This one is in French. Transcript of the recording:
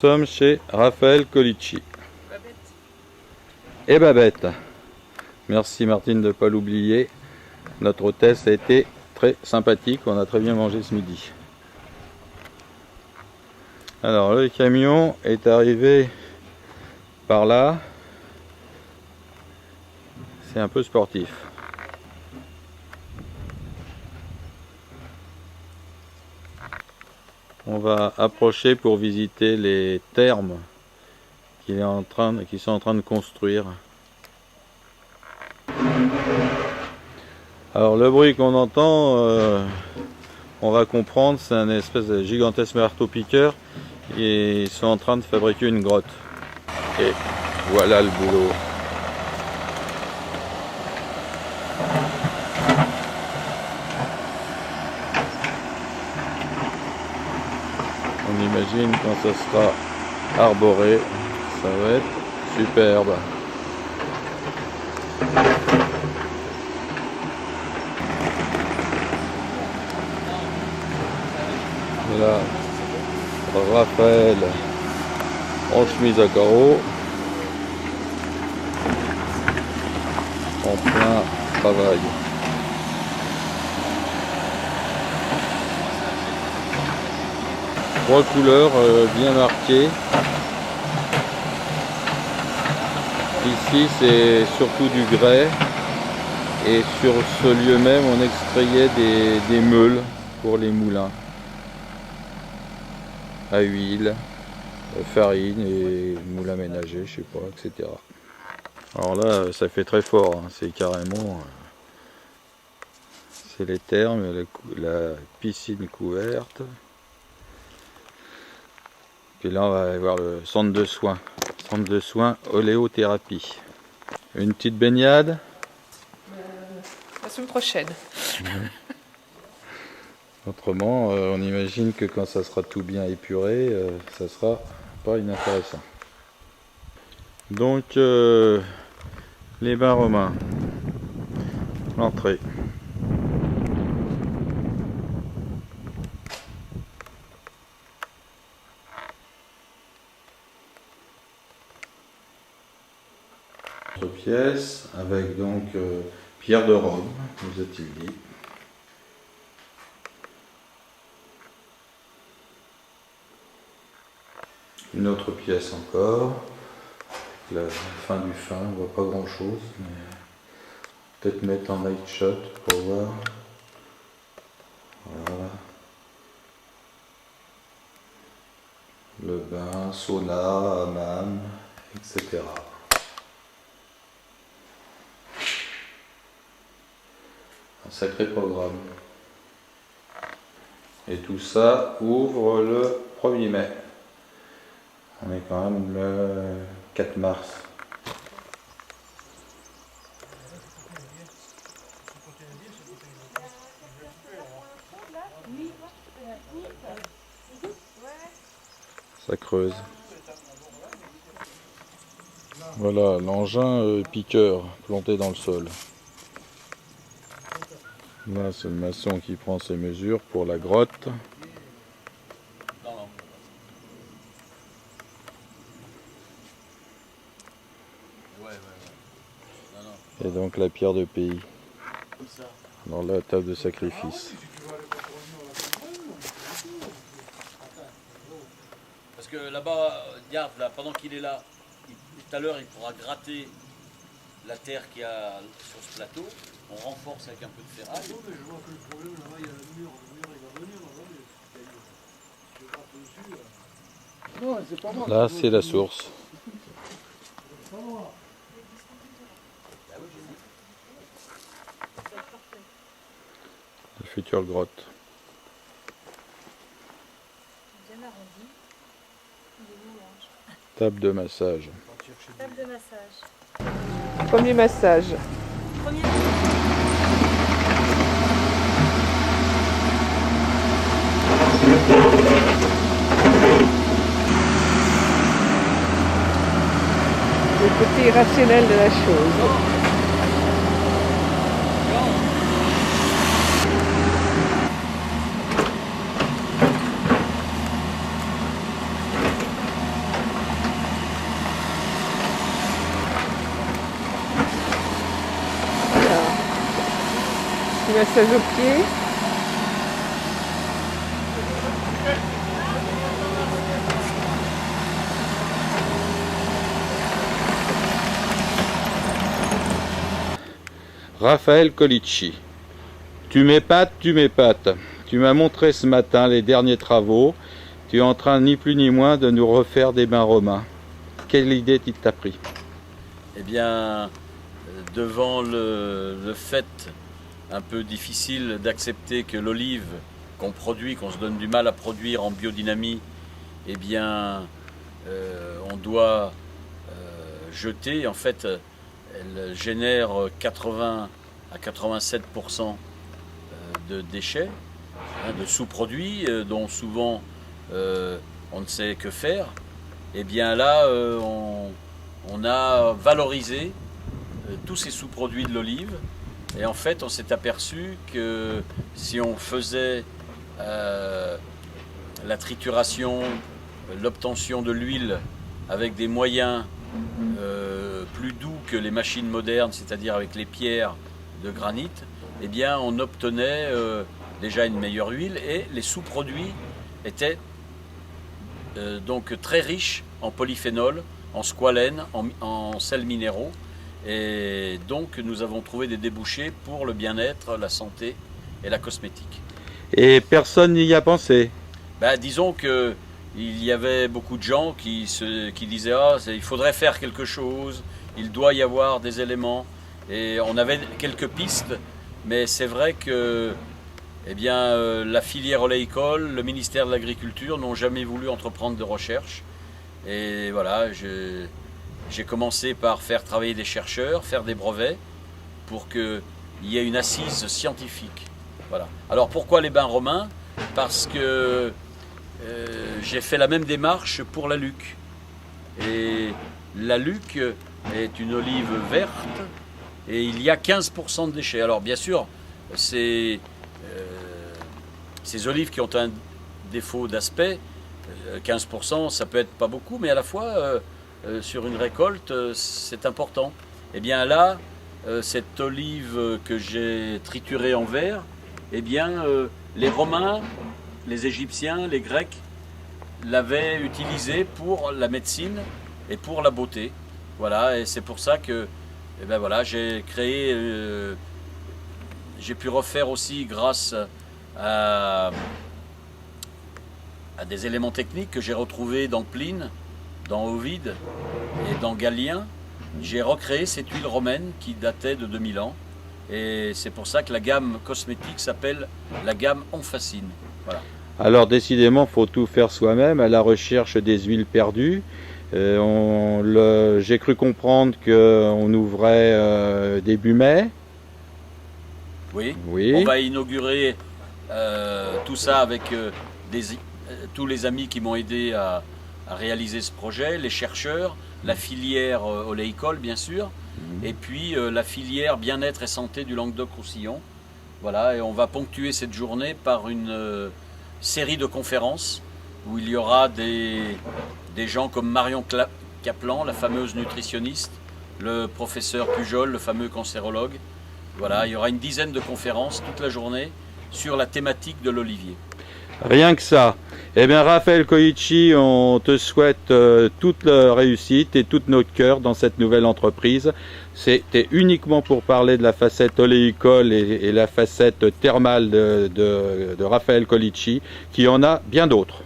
Nous sommes chez Raphaël Colicci. Et Babette. Merci Martine de ne pas l'oublier. Notre hôtesse a été très sympathique. On a très bien mangé ce midi. Alors le camion est arrivé par là. C'est un peu sportif. On va approcher pour visiter les thermes qui sont en train de construire. Alors le bruit qu'on entend, on va comprendre, c'est un espèce de gigantesque marteau-piqueur et ils sont en train de fabriquer une grotte. Et voilà le boulot. On imagine quand ça sera arboré, ça va être superbe. Là, Raphaël en chemise à carreaux, en plein travail. Trois couleurs bien marquées. Ici c'est surtout du grès et sur ce lieu même on extrayait des meules pour les moulins à huile, farine et moulins ménagers, je sais pas, etc. Alors là ça fait très fort, hein. C'est carrément c'est les thermes, la piscine couverte. Puis là, on va aller voir le centre de soins. Centre de soins oléothérapie. Une petite baignade. La semaine prochaine. Autrement, on imagine que quand ça sera tout bien épuré, ça sera pas inintéressant. Donc, les bains romains. L'entrée. Pièce avec donc pierre de Rome, nous a-t-il dit. Une autre pièce encore. La fin du fin, on voit pas grand chose, mais peut-être mettre en night shot pour voir. Voilà. Le bain, sauna, hammam, etc. Un sacré programme. Et tout ça ouvre le 1er mai. On est quand même le 4 mars. Ça creuse. Voilà l'engin piqueur planté dans le sol. Là, c'est le maçon qui prend ses mesures pour la grotte. Et donc la pierre de pays dans la table de sacrifice. Parce que là-bas, regarde, là, pendant qu'il est là, tout à l'heure, il pourra gratter la terre qu'il y a sur ce plateau. On renforce avec un peu de ferraille. Non, mais je vois que le problème là-bas, il y a le mur il va venir là-bas, mais je gratte dessus. Non, c'est pas moi. Là, c'est la source. C'est pas moi. La future grotte. Bien arrondi. Il est où l'ange ? Table de massage. Table de massage. Premier massage. Premier. Le côté irrationnel de la chose. Petit massage aux pieds. Raphaël Colicci. Tu m'épates, tu m'épates. Tu m'as montré ce matin les derniers travaux. Tu es en train ni plus ni moins de nous refaire des bains romains. Quelle idée t'a pris? Eh bien, devant le fait un peu difficile d'accepter que l'olive qu'on produit, qu'on se donne du mal à produire en biodynamie, eh bien, on doit jeter. En fait, elle génère 80 à 87% de déchets, de sous-produits dont souvent on ne sait que faire. Et bien là, on a valorisé tous ces sous-produits de l'olive. Et en fait, on s'est aperçu que si on faisait la trituration, l'obtention de l'huile avec des moyens plus doux que les machines modernes, c'est-à-dire avec les pierres de granit, eh bien on obtenait déjà une meilleure huile et les sous-produits étaient donc très riches en polyphénol, en squalène, en sels minéraux. Et donc nous avons trouvé des débouchés pour le bien-être, la santé et la cosmétique. Et personne n'y a pensé? Disons que il y avait beaucoup de gens qui disaient ah, il faudrait faire quelque chose, il doit y avoir des éléments. Et on avait quelques pistes, mais c'est vrai que eh bien, la filière oléicole, le ministère de l'Agriculture n'ont jamais voulu entreprendre de recherche. Et voilà, j'ai commencé par faire travailler des chercheurs, faire des brevets, pour qu'il y ait une assise scientifique. Voilà. Alors pourquoi les bains romains? Parce que j'ai fait la même démarche pour la Luc. Et la Luc est une olive verte et il y a 15% de déchets. Alors bien sûr, ces olives qui ont un défaut d'aspect, 15%, ça peut être pas beaucoup, mais à la fois, sur une récolte, c'est important. Et bien là, cette olive que j'ai triturée en verre, eh bien, les Romains, les Égyptiens, les Grecs l'avaient utilisée pour la médecine et pour la beauté. Voilà, et c'est pour ça que eh ben voilà, j'ai créé, j'ai pu refaire aussi grâce à des éléments techniques que j'ai retrouvés dans Pline, dans Ovide et dans Galien. J'ai recréé cette huile romaine qui datait de 2000 ans. Et c'est pour ça que la gamme cosmétique s'appelle la gamme Omphacine. Voilà. Alors décidément, il faut tout faire soi-même, à la recherche des huiles perdues. J'ai cru comprendre qu'on ouvrait début mai. Oui. Oui. On va inaugurer tout ça avec tous les amis qui m'ont aidé à réaliser ce projet, les chercheurs, la filière oléicole bien sûr, et puis la filière bien-être et santé du Languedoc-Roussillon. Voilà, et on va ponctuer cette journée par une série de conférences où il y aura des gens comme Marion Kaplan, la fameuse nutritionniste, le professeur Pujol, le fameux cancérologue. Voilà, il y aura une dizaine de conférences toute la journée sur la thématique de l'olivier. Rien que ça. Eh bien, Raphaël Colicci, on te souhaite toute la réussite et tout notre cœur dans cette nouvelle entreprise. C'était uniquement pour parler de la facette oléicole et la facette thermale de Raphaël Colicci, qui en a bien d'autres.